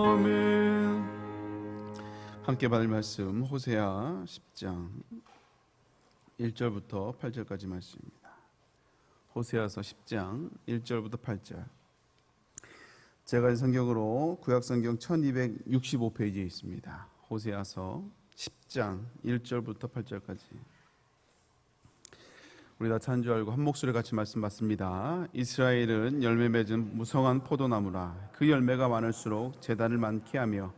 아멘. 함께 받을 말씀 호세아 10장 1절부터 8절까지 말씀입니다. 호세아서 10장 1절부터 8절. 제가 성경으로 구약성경 1265페이지에 있습니다. 호세아서 10장 1절부터 8절까지. 우리 다 찬 줄 알고 한 목소리 같이 말씀 받습니다. 이스라엘은 열매 맺은 무성한 포도나무라. 그 열매가 많을수록 제단을 많게 하며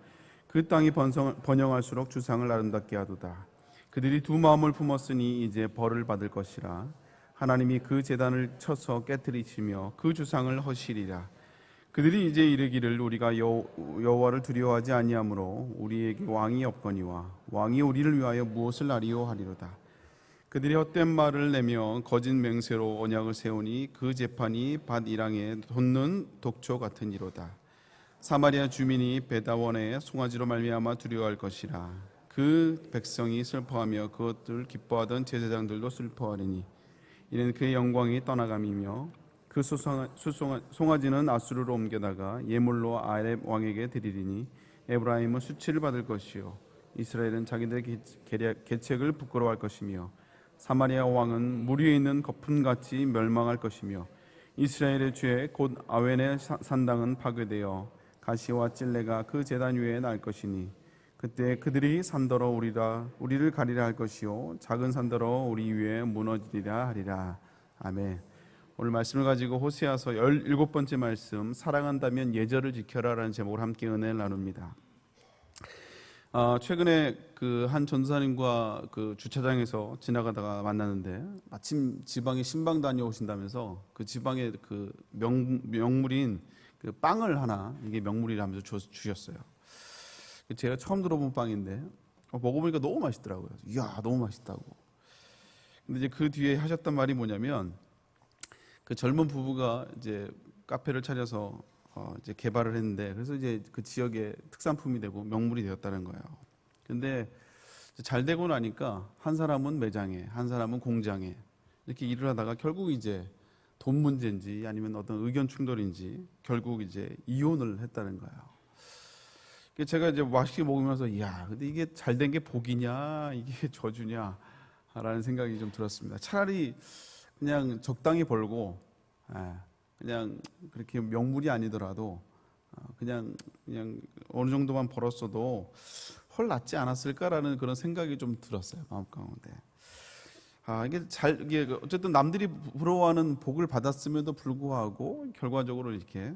그 땅이 번영할수록 주상을 아름답게 하도다. 그들이 두 마음을 품었으니 이제 벌을 받을 것이라. 하나님이 그 제단을 쳐서 깨뜨리시며 그 주상을 허시리라. 그들이 이제 이르기를 우리가 여호와를 두려워하지 아니하므로 우리에게 왕이 없거니와 왕이 우리를 위하여 무엇을 하리요 하리로다. 그들이 헛된 말을 내며 거짓 맹세로 언약을 세우니 그 재판이 밭 이랑에 돋는 독초 같으니로다. 사마리아 주민이 베다원의 송아지로 말미암아 두려워할 것이라. 그 백성이 슬퍼하며 그것들을 기뻐하던 제사장들도 슬퍼하리니 이는 그의 영광이 떠나감이며 그 송아지는 아수르로 옮겨다가 예물로 아렙 왕에게 드리리니 에브라임은 수치를 받을 것이요 이스라엘은 자기들의 계책을 부끄러워할 것이며 사마리아 왕은 물 위에 있는 거품같이 멸망할 것이며 이스라엘의 죄 곧 아웬의 산당은 파괴되어 가시와 찔레가 그 제단 위에 날 것이니 그때 그들이 산더러 우리를 가리라 할 것이요 작은 산더러 우리 위에 무너지리라 하리라. 아멘. 오늘 말씀을 가지고 호세아서 17번째 말씀, 사랑한다면 예절을 지켜라라는 제목으로 함께 은혜를 나눕니다. 최근에 그 한 전도사님과 그 주차장에서 지나가다가 만났는데 마침 지방에 신방 다녀오신다면서 그 지방의 그 명물인 그 빵을 하나, 이게 명물이라면서 주셨어요. 제가 처음 들어본 빵인데 먹어보니까 너무 맛있더라고요. 이야, 너무 맛있다고. 근데 이제 그 뒤에 하셨던 말이 뭐냐면, 그 젊은 부부가 이제 카페를 차려서 이제 개발을 했는데, 그래서 이제 그 지역의 특산품이 되고 명물이 되었다는 거예요. 근데 잘 되고 나니까 한 사람은 매장에, 한 사람은 공장에 이렇게 일을 하다가 결국 이제 돈 문제인지 아니면 어떤 의견 충돌인지 결국 이제 이혼을 했다는 거예요. 제가 이제 맛있게 먹으면서, 이야, 근데 이게 잘 된 게 복이냐, 이게 저주냐, 라는 생각이 좀 들었습니다. 차라리 그냥 적당히 벌고, 그냥 그렇게 명물이 아니더라도, 그냥 어느 정도만 벌었어도 헐 낫지 않았을까라는 그런 생각이 좀 들었어요, 마음 가운데. 이게 어쨌든 남들이 부러워하는 복을 받았음에도 불구하고 결과적으로 이렇게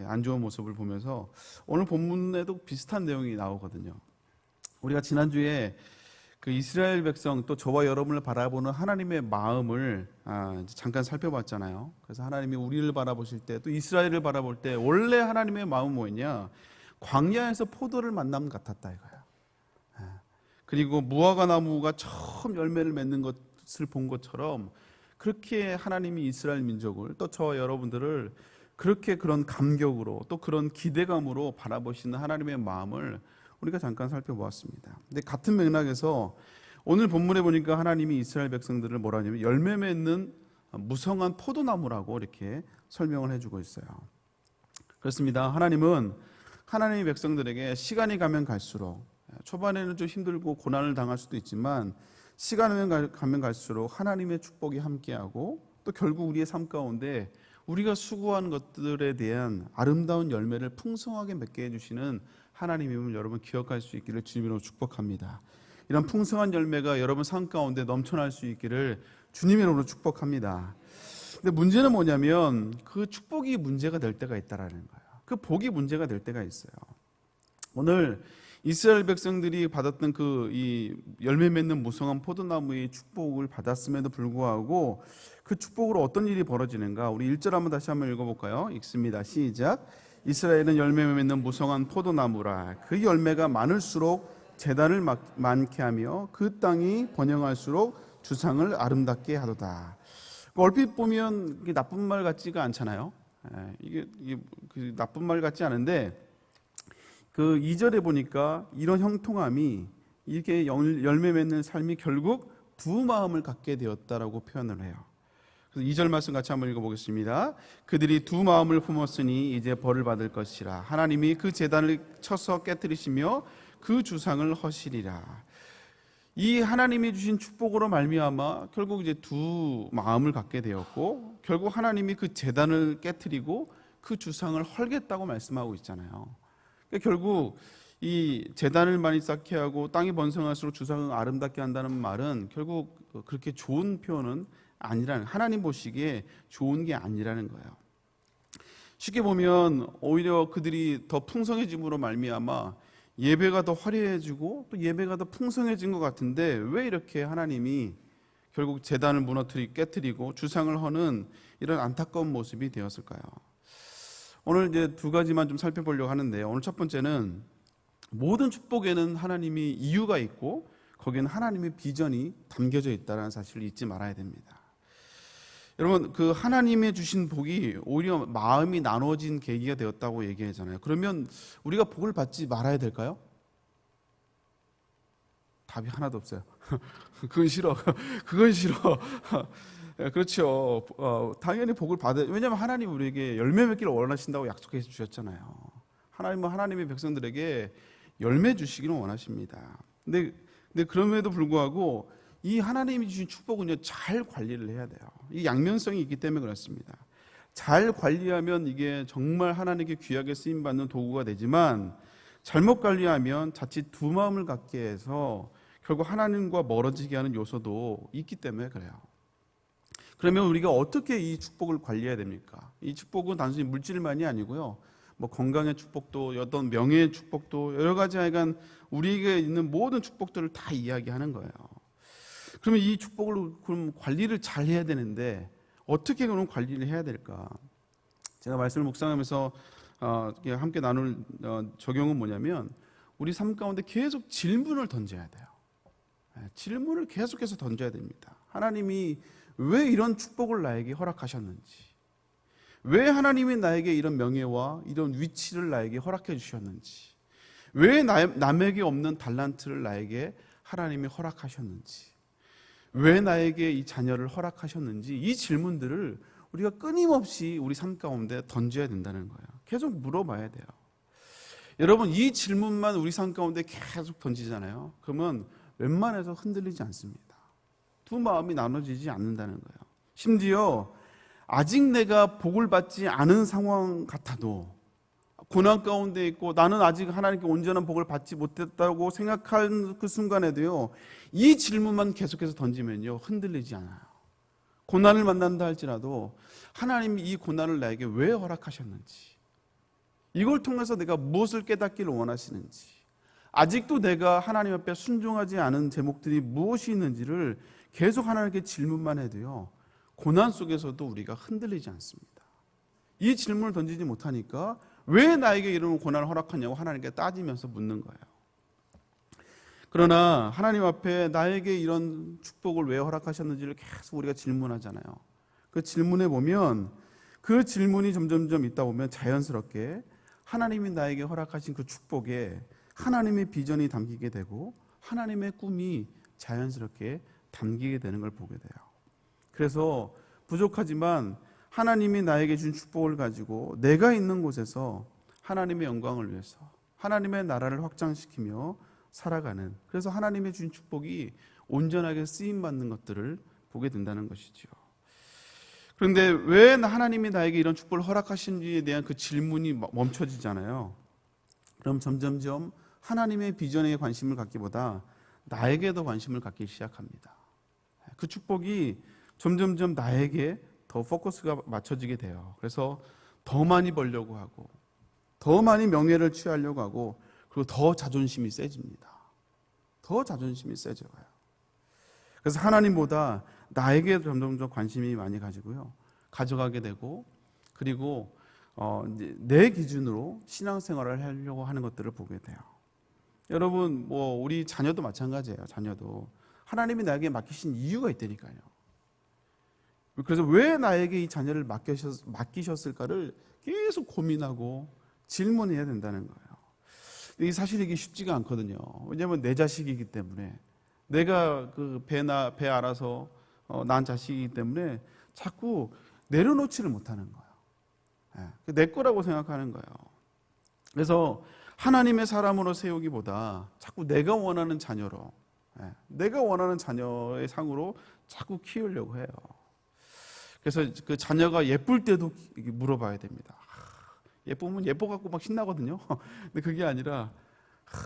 안 좋은 모습을 보면서 오늘 본문에도 비슷한 내용이 나오거든요. 우리가 지난주에 그 이스라엘 백성, 또 저와 여러분을 바라보는 하나님의 마음을 잠깐 살펴봤잖아요. 그래서 하나님이 우리를 바라보실 때, 또 이스라엘을 바라볼 때 원래 하나님의 마음은 뭐였냐? 광야에서 포도를 만남 같았다 이거예요. 그리고 무화과 나무가 처음 열매를 맺는 것을 본 것처럼 그렇게 하나님이 이스라엘 민족을, 또 저와 여러분들을 그렇게 그런 감격으로, 또 그런 기대감으로 바라보시는 하나님의 마음을 우리가 잠깐 살펴보았습니다. 근데 같은 맥락에서 오늘 본문에 보니까 하나님이 이스라엘 백성들을 뭐라 하냐면 열매 맺는 무성한 포도나무라고 이렇게 설명을 해주고 있어요. 그렇습니다. 하나님은 하나님의 백성들에게 시간이 가면 갈수록, 초반에는 좀 힘들고 고난을 당할 수도 있지만 시간이 가면 갈수록 하나님의 축복이 함께하고, 또 결국 우리의 삶 가운데 우리가 수고한 것들에 대한 아름다운 열매를 풍성하게 맺게 해주시는 하나님임을 여러분 기억할 수 있기를 주님으로 축복합니다. 이런 풍성한 열매가 여러분 삶 가운데 넘쳐날 수 있기를 주님의 이름으로 축복합니다. 근데 문제는 뭐냐면 그 축복이 문제가 될 때가 있다라는 거예요. 그 복이 문제가 될 때가 있어요. 오늘 이스라엘 백성들이 받았던 이 열매 맺는 무성한 포도나무의 축복을 받았음에도 불구하고 그 축복으로 어떤 일이 벌어지는가? 우리 1절 한번 다시 한번 읽어볼까요? 읽습니다. 시작. 이스라엘은 열매 맺는 무성한 포도나무라. 그 열매가 많을수록 제단을 많게 하며 그 땅이 번영할수록 주상을 아름답게 하도다. 얼핏 보면 이게 나쁜 말 같지가 않잖아요. 이게 그 나쁜 말 같지 않은데, 그 2절에 보니까 이런 형통함이, 이렇게 열매 맺는 삶이 결국 두 마음을 갖게 되었다라고 표현을 해요. 그래서 2절 말씀 같이 한번 읽어보겠습니다. 그들이 두 마음을 품었으니 이제 벌을 받을 것이라. 하나님이 그 제단을 쳐서 깨뜨리시며 그 주상을 허시리라. 이 하나님이 주신 축복으로 말미암아 결국 이제 두 마음을 갖게 되었고, 결국 하나님이 그 제단을 깨뜨리고 그 주상을 헐겠다고 말씀하고 있잖아요. 그러니까 결국 이 제단을 많이 쌓게 하고 땅이 번성할수록 주상을 아름답게 한다는 말은 결국 그렇게 좋은 표현은 아니라는, 하나님 보시기에 좋은 게 아니라는 거예요. 쉽게 보면 오히려 그들이 더 풍성해짐으로 말미암아 예배가 더 화려해지고 또 예배가 더 풍성해진 것 같은데, 왜 이렇게 하나님이 결국 제단을 깨뜨리고 주상을 허는 이런 안타까운 모습이 되었을까요? 오늘 이제 두 가지만 좀 살펴보려고 하는데요. 오늘 첫 번째는 모든 축복에는 하나님이 이유가 있고 거기는 하나님의 비전이 담겨져 있다는 사실을 잊지 말아야 됩니다. 여러분, 그 하나님의 주신 복이 오히려 마음이 나눠진 계기가 되었다고 얘기하잖아요. 그러면 우리가 복을 받지 말아야 될까요? 답이 하나도 없어요. 그건 싫어. 그건 싫어. 그렇죠. 당연히 복을 받아야, 왜냐하면 하나님 우리에게 열매 맺기를 원하신다고 약속해 주셨잖아요. 하나님은 하나님의 백성들에게 열매 주시기를 원하십니다. 근데 그럼에도 불구하고 이 하나님이 주신 축복은요, 잘 관리를 해야 돼요. 이 양면성이 있기 때문에 그렇습니다. 잘 관리하면 이게 정말 하나님께 귀하게 쓰임받는 도구가 되지만, 잘못 관리하면 자칫 두 마음을 갖게 해서 결국 하나님과 멀어지게 하는 요소도 있기 때문에 그래요. 그러면 우리가 어떻게 이 축복을 관리해야 됩니까? 이 축복은 단순히 물질만이 아니고요, 뭐 건강의 축복도, 어떤 명예의 축복도, 여러 가지 하여간 우리에게 있는 모든 축복들을 다 이야기하는 거예요. 그러면 이 축복을 그럼 관리를 잘 해야 되는데 어떻게 그럼 관리를 해야 될까? 제가 말씀을 묵상하면서 함께 나눌 적용은 뭐냐면, 우리 삶 가운데 계속 질문을 던져야 돼요. 질문을 계속해서 던져야 됩니다. 하나님이 왜 이런 축복을 나에게 허락하셨는지, 왜 하나님이 나에게 이런 명예와 이런 위치를 나에게 허락해 주셨는지, 왜 남에게 없는 달란트를 나에게 하나님이 허락하셨는지, 왜 나에게 이 자녀를 허락하셨는지, 이 질문들을 우리가 끊임없이 우리 삶 가운데 던져야 된다는 거예요. 계속 물어봐야 돼요. 여러분, 이 질문만 우리 삶 가운데 계속 던지잖아요. 그러면 웬만해서 흔들리지 않습니다. 두 마음이 나눠지지 않는다는 거예요. 심지어 아직 내가 복을 받지 않은 상황 같아도, 고난 가운데 있고 나는 아직 하나님께 온전한 복을 받지 못했다고 생각한 그 순간에도요, 이 질문만 계속해서 던지면요, 흔들리지 않아요. 고난을 만난다 할지라도 하나님이 이 고난을 나에게 왜 허락하셨는지, 이걸 통해서 내가 무엇을 깨닫기를 원하시는지, 아직도 내가 하나님 앞에 순종하지 않은 제목들이 무엇이 있는지를 계속 하나님께 질문만 해도요, 고난 속에서도 우리가 흔들리지 않습니다. 이 질문을 던지지 못하니까 왜 나에게 이런 고난을 허락하냐고 하나님께 따지면서 묻는 거예요. 그러나 하나님 앞에 나에게 이런 축복을 왜 허락하셨는지를 계속 우리가 질문하잖아요. 그 질문해 보면, 그 질문이 점점점 있다 보면 자연스럽게 하나님이 나에게 허락하신 그 축복에 하나님의 비전이 담기게 되고 하나님의 꿈이 자연스럽게 담기게 되는 걸 보게 돼요. 그래서 부족하지만 하나님이 나에게 준 축복을 가지고 내가 있는 곳에서 하나님의 영광을 위해서 하나님의 나라를 확장시키며 살아가는, 그래서 하나님의 준 축복이 온전하게 쓰임받는 것들을 보게 된다는 것이죠. 그런데 왜 하나님이 나에게 이런 축복을 허락하신지에 대한 그 질문이 멈춰지잖아요. 그럼 점점점 하나님의 비전에 관심을 갖기보다 나에게 더 관심을 갖기 시작합니다. 그 축복이 점점점 나에게 더 포커스가 맞춰지게 돼요. 그래서 더 많이 벌려고 하고, 더 많이 명예를 취하려고 하고, 그리고 더 자존심이 세집니다. 더 자존심이 세져가요. 그래서 하나님보다 나에게 점점점 관심이 많이 가져가게 되고, 그리고 내 기준으로 신앙생활을 하려고 하는 것들을 보게 돼요. 여러분, 우리 자녀도 마찬가지예요. 자녀도 하나님이 나에게 맡기신 이유가 있다니까요. 그래서 왜 나에게 이 자녀를 맡기셨을까를 계속 고민하고 질문해야 된다는 거예요. 사실 이게 쉽지가 않거든요. 왜냐하면 내 자식이기 때문에, 내가 그 배 알아서 낳은 자식이기 때문에 자꾸 내려놓지를 못하는 거예요. 내 거라고 생각하는 거예요. 그래서 하나님의 사람으로 세우기보다 자꾸 내가 원하는 자녀로, 내가 원하는 자녀의 상으로 자꾸 키우려고 해요. 그래서 그 자녀가 예쁠 때도 물어봐야 됩니다. 예쁘면 예뻐갖고 막 신나거든요. 근데 그게 아니라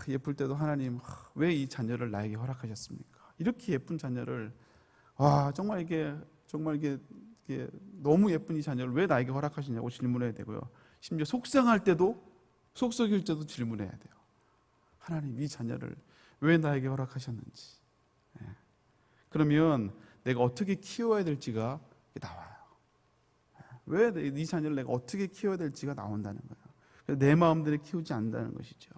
예쁠 때도 하나님 왜 이 자녀를 나에게 허락하셨습니까? 이렇게 예쁜 자녀를 정말 이게 너무 예쁜 이 자녀를 왜 나에게 허락하시냐고 질문해야 되고요. 심지어 속상할 때도 속썩일 때도 질문해야 돼요. 하나님 이 자녀를 왜 나에게 허락하셨는지. 그러면 내가 어떻게 키워야 될지가 나와요. 왜 이 자녀를 내가 어떻게 키워야 될지가 나온다는 거예요. 내 마음대로 키우지 않는다는 것이죠.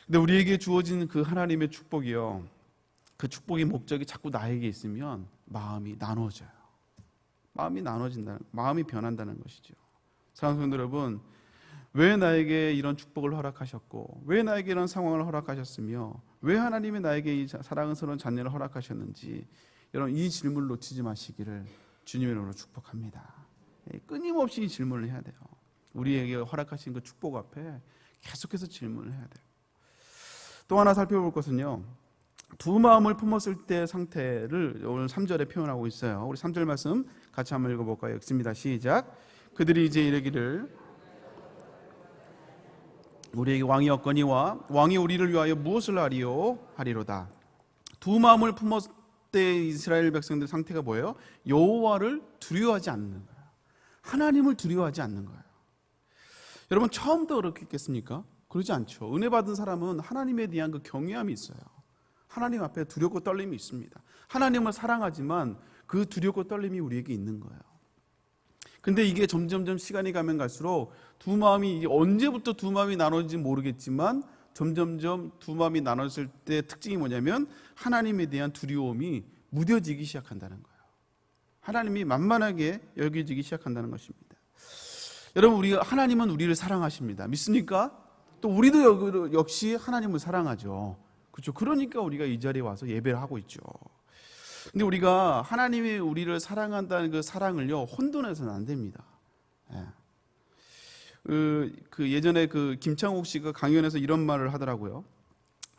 근데 우리에게 주어진 그 하나님의 축복이요, 그 축복의 목적이 자꾸 나에게 있으면 마음이 나눠져요. 마음이 변한다는 것이죠. 사랑하는 성도 여러분, 왜 나에게 이런 축복을 허락하셨고, 왜 나에게 이런 상황을 허락하셨으며, 왜 하나님이 나에게 이 사랑스러운 자녀를 허락하셨는지, 여러분 이 질문을 놓치지 마시기를 주님의 이름으로 축복합니다. 끊임없이 이 질문을 해야 돼요. 우리에게 허락하신 그 축복 앞에 계속해서 질문을 해야 돼요. 또 하나 살펴볼 것은요, 두 마음을 품었을 때 상태를 오늘 3절에 표현하고 있어요. 우리 3절 말씀 같이 한번 읽어볼까요? 읽습니다. 시작. 그들이 이제 이르기를 우리에게 왕이 없거니와 왕이 우리를 위하여 무엇을 하리로다. 두 마음을 품었을 때 이스라엘 백성들 상태가 뭐예요? 여호와를 두려워하지 않는 거예요. 하나님을 두려워하지 않는 거예요. 여러분 처음부터 그렇겠습니까? 그러지 않죠. 은혜 받은 사람은 하나님에 대한 그 경외함이 있어요. 하나님 앞에 두렵고 떨림이 있습니다. 하나님을 사랑하지만 그 두렵고 떨림이 우리에게 있는 거예요. 근데 이게 점점점 시간이 가면 갈수록 두 마음이, 언제부터 두 마음이 나눠진지 모르겠지만 점점점 두 마음이 나눴을 때 특징이 뭐냐면 하나님에 대한 두려움이 무뎌지기 시작한다는 거예요. 하나님이 만만하게 여겨지기 시작한다는 것입니다. 여러분, 하나님은 우리를 사랑하십니다. 믿습니까? 또 우리도 역시 하나님을 사랑하죠. 그렇죠. 그러니까 우리가 이 자리에 와서 예배를 하고 있죠. 근데 우리가 하나님이 우리를 사랑한다는 그 사랑을요, 혼돈해서는 안 됩니다. 예전에 그 김창옥 씨가 강연에서 이런 말을 하더라고요.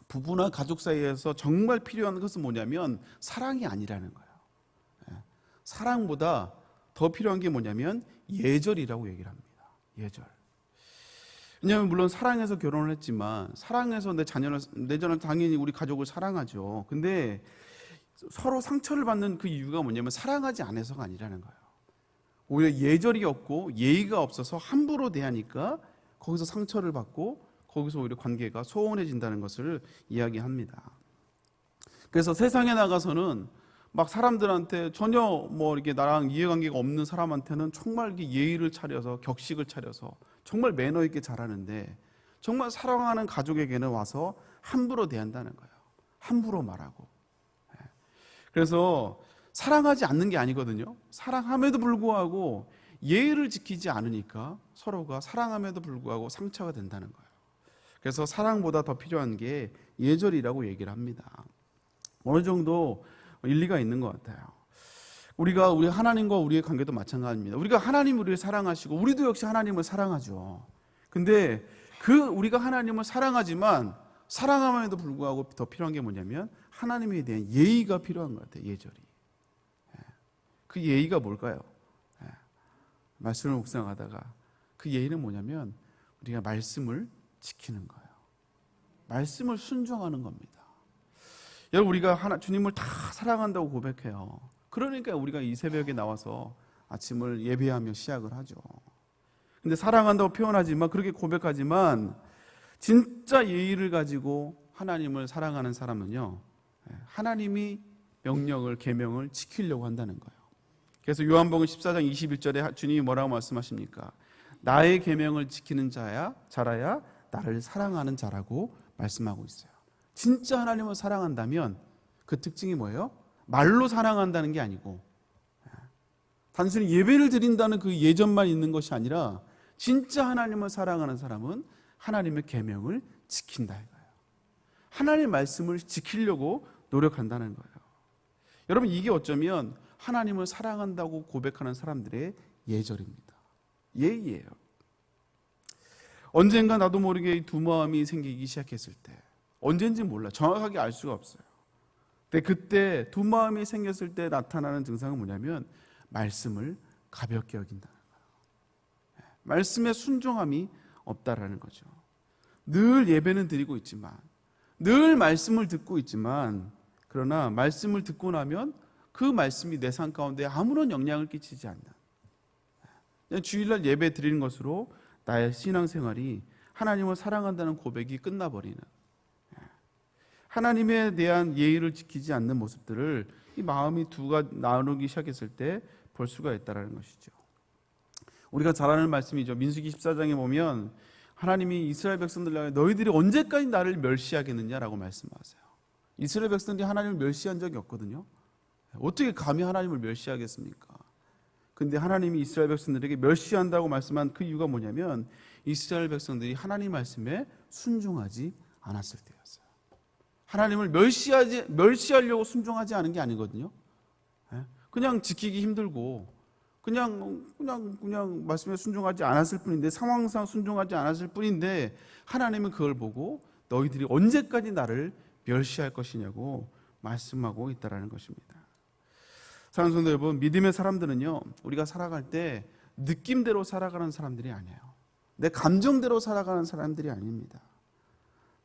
부부나 가족 사이에서 정말 필요한 것은 뭐냐면 사랑이 아니라는 거예요. 사랑보다 더 필요한 게 뭐냐면 예절이라고 얘기를 합니다. 예절. 왜냐하면 물론 사랑해서 결혼을 했지만, 사랑해서 내 자녀는 당연히 우리 가족을 사랑하죠. 근데 서로 상처를 받는 그 이유가 뭐냐면 사랑하지 않아서가 아니라는 거예요. 오히려 예절이 없고 예의가 없어서 함부로 대하니까 거기서 상처를 받고 거기서 오히려 관계가 소원해진다는 것을 이야기합니다. 그래서 세상에 나가서는 막 사람들한테 전혀 이렇게 나랑 이해관계가 없는 사람한테는 정말 이렇게 예의를 차려서 격식을 차려서 정말 매너 있게 잘하는데, 정말 사랑하는 가족에게는 와서 함부로 대한다는 거예요. 함부로 말하고. 그래서 사랑하지 않는 게 아니거든요. 사랑함에도 불구하고 예의를 지키지 않으니까 서로가 사랑함에도 불구하고 상처가 된다는 거예요. 그래서 사랑보다 더 필요한 게 예절이라고 얘기를 합니다. 어느 정도 일리가 있는 것 같아요. 우리 하나님과 우리의 관계도 마찬가지입니다. 우리가 하나님 우리를 사랑하시고 우리도 역시 하나님을 사랑하죠. 근데 우리가 하나님을 사랑하지만 사랑함에도 불구하고 더 필요한 게 뭐냐면 하나님에 대한 예의가 필요한 것 같아요. 예절이. 그 예의가 뭘까요? 말씀을 묵상하다가 그 예의는 뭐냐면 우리가 말씀을 지키는 거예요. 말씀을 순종하는 겁니다. 여러분, 우리가 주님을 다 사랑한다고 고백해요. 그러니까 우리가 이 새벽에 나와서 아침을 예배하며 시작을 하죠. 근데 사랑한다고 표현하지만, 그렇게 고백하지만 진짜 예의를 가지고 하나님을 사랑하는 사람은요, 하나님이 명령을, 계명을 지키려고 한다는 거예요. 그래서 요한복음 14장 21절에 주님이 뭐라고 말씀하십니까? 나의 계명을 지키는 자라야 나를 사랑하는 자라고 말씀하고 있어요. 진짜 하나님을 사랑한다면 그 특징이 뭐예요? 말로 사랑한다는 게 아니고 단순히 예배를 드린다는 그 예전만 있는 것이 아니라 진짜 하나님을 사랑하는 사람은 하나님의 계명을 지킨다 이거예요. 하나님의 말씀을 지키려고 노력한다는 거예요. 여러분, 이게 어쩌면 하나님을 사랑한다고 고백하는 사람들의 예절입니다. 예의예요. 언젠가 나도 모르게 이 두 마음이 생기기 시작했을 때, 언젠지 몰라, 정확하게 알 수가 없어요. 근데 그때 두 마음이 생겼을 때 나타나는 증상은 뭐냐면 말씀을 가볍게 여긴다는 거예요. 말씀에 순종함이 없다라는 거죠. 늘 예배는 드리고 있지만, 늘 말씀을 듣고 있지만, 그러나 말씀을 듣고 나면 그 말씀이 내 삶 가운데 아무런 영향을 끼치지 않는, 그냥 주일날 예배 드리는 것으로 나의 신앙생활이 하나님을 사랑한다는 고백이 끝나버리는, 하나님에 대한 예의를 지키지 않는 모습들을 이 마음이 두가 나누기 시작했을 때 볼 수가 있다는 것이죠. 우리가 잘 아는 말씀이죠. 민수기 14장에 보면 하나님이 이스라엘 백성들에게 너희들이 언제까지 나를 멸시하겠느냐라고 말씀하세요. 이스라엘 백성들이 하나님을 멸시한 적이 없거든요. 어떻게 감히 하나님을 멸시하겠습니까? 근데 하나님이 이스라엘 백성들에게 멸시한다고 말씀한 그 이유가 뭐냐면 이스라엘 백성들이 하나님 말씀에 순종하지 않았을 때였어요. 하나님을 멸시하려고 순종하지 않은 게 아니거든요. 그냥 지키기 힘들고 그냥 말씀에 순종하지 않았을 뿐인데, 상황상 순종하지 않았을 뿐인데 하나님은 그걸 보고 너희들이 언제까지 나를 멸시할 것이냐고 말씀하고 있다라는 것입니다. 사랑하는 성도 여러분, 믿음의 사람들은요, 우리가 살아갈 때 느낌대로 살아가는 사람들이 아니에요. 내 감정대로 살아가는 사람들이 아닙니다.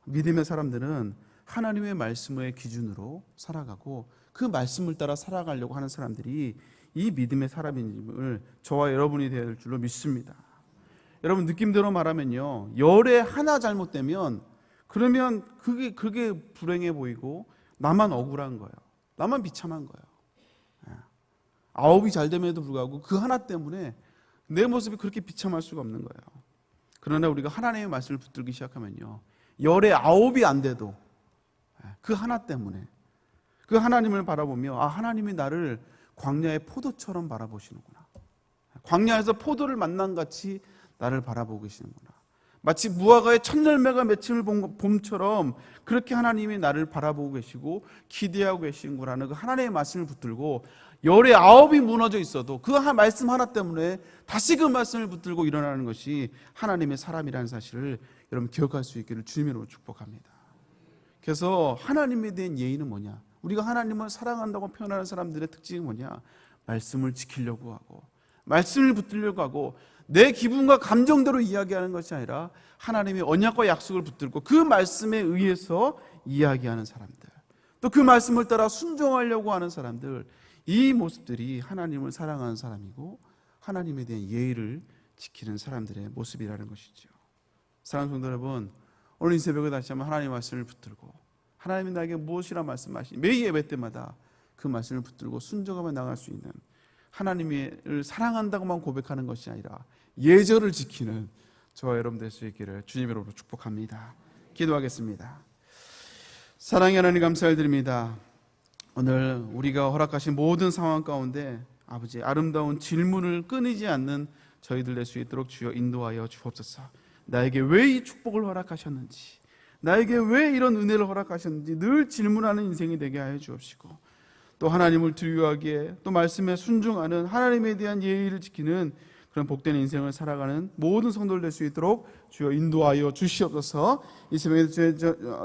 믿음의 사람들은 하나님의 말씀의 기준으로 살아가고 그 말씀을 따라 살아가려고 하는 사람들이 이 믿음의 사람임을 저와 여러분이 될 줄로 믿습니다. 여러분, 느낌대로 말하면요, 열에 하나 잘못되면 그러면 그게 불행해 보이고 나만 억울한 거예요. 나만 비참한 거예요. 아홉이 잘 됨에도 불구하고 그 하나 때문에 내 모습이 그렇게 비참할 수가 없는 거예요. 그러나 우리가 하나님의 말씀을 붙들기 시작하면요, 열에 아홉이 안 돼도 그 하나 때문에 그 하나님을 바라보며, 아, 하나님이 나를 광야의 포도처럼 바라보시는구나. 광야에서 포도를 만난 같이 나를 바라보고 계시는구나. 마치 무화과의 첫 열매가 맺힘을 본 봄처럼 그렇게 하나님이 나를 바라보고 계시고 기대하고 계시는구나는 그 하나님의 말씀을 붙들고, 열의 아홉이 무너져 있어도 그 말씀 하나 때문에 다시 그 말씀을 붙들고 일어나는 것이 하나님의 사람이라는 사실을 여러분 기억할 수 있기를 주님으로 축복합니다. 그래서 하나님에 대한 예의는 뭐냐? 우리가 하나님을 사랑한다고 표현하는 사람들의 특징이 뭐냐? 말씀을 지키려고 하고 말씀을 붙들려고 하고 내 기분과 감정대로 이야기하는 것이 아니라 하나님의 언약과 약속을 붙들고 그 말씀에 의해서 이야기하는 사람들, 또 그 말씀을 따라 순종하려고 하는 사람들, 이 모습들이 하나님을 사랑하는 사람이고 하나님에 대한 예의를 지키는 사람들의 모습이라는 것이죠. 사랑하는 성도 여러분, 오늘 이 새벽에 다시 한번 하나님의 말씀을 붙들고 하나님이 나에게 무엇이라 말씀하시니 매일 예배 때마다 그 말씀을 붙들고 순종하며 나갈 수 있는, 하나님을 사랑한다고만 고백하는 것이 아니라 예절을 지키는 저와 여러분 될 수 있기를 주님으로 축복합니다. 기도하겠습니다. 사랑의 하나님, 감사드립니다. 오늘 우리가 허락하신 모든 상황 가운데 아버지 아름다운 질문을 끊이지 않는 저희들 될 수 있도록 주여 인도하여 주옵소서. 나에게 왜 이 축복을 허락하셨는지, 나에게 왜 이런 은혜를 허락하셨는지 늘 질문하는 인생이 되게 하여 주옵시고, 또 하나님을 두려워하기에 또 말씀에 순종하는, 하나님에 대한 예의를 지키는 그런 복된 인생을 살아가는 모든 성도들 될 수 있도록 주여 인도하여 주시옵소서. 이 새벽에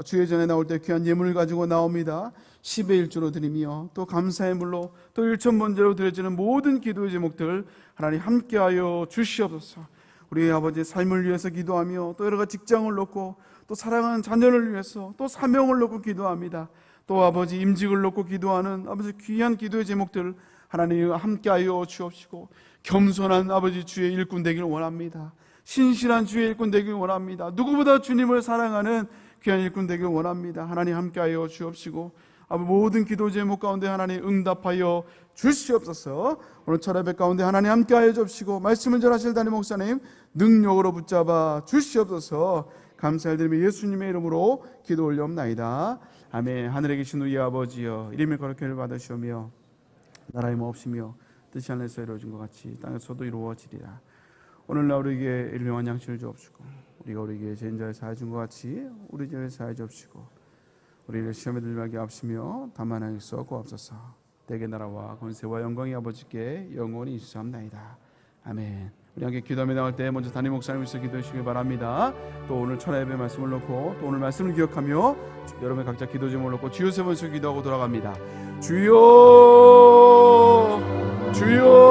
주의 전에 나올 때 귀한 예물을 가지고 나옵니다. 10의 1조로 드리며 또 감사의 물로 또 일천번제로 드려지는 모든 기도의 제목들 하나님 함께하여 주시옵소서. 우리 아버지의 삶을 위해서 기도하며 또 여러 가지 직장을 놓고 또 사랑하는 자녀를 위해서 또 사명을 놓고 기도합니다. 또 아버지 임직을 놓고 기도하는 아버지 귀한 기도의 제목들 하나님 함께하여 주옵시고, 겸손한 아버지 주의 일꾼 되기를 원합니다. 신실한 주의 일꾼 되기를 원합니다. 누구보다 주님을 사랑하는 귀한 일꾼 되기를 원합니다. 하나님 함께하여 주옵시고, 모든 기도 제목 가운데 하나님 응답하여 주시옵소서. 오늘 철야배 가운데 하나님 함께하여 주옵시고, 말씀을 전하실 담임 목사님 능력으로 붙잡아 주시옵소서. 감사드리며 예수님의 이름으로 기도 올려옵나이다. 아멘. 하늘에 계신 우리 아버지여, 이름이 거룩하게 받으시오며 나라의 몹시며 뜻이 하늘에서 이루어진 것 같이 땅에서도 이루어지리라. 오늘날 우리에게 일용할 양식을 주옵시고, 우리가 우리에게 죄인자를 사하여 준 것 같이 우리 죄를 사하여 주옵시고, 우리를 시험에 들게 하게 하시며 다만 하에서 구하옵소서. 대개 나라와 권세와 영광이 아버지께 영원히 있사옵나이다. 아멘. 우리 함께 기도하며 나갈 때 먼저 담임 목사님께서 기도해 주시기 바랍니다. 또 오늘 천하예배 말씀을 놓고 또 오늘 말씀을 기억하며 여러분 각자 기도 제목을 놓고 주여 세 번씩 기도하고 돌아갑니다. 주여 주여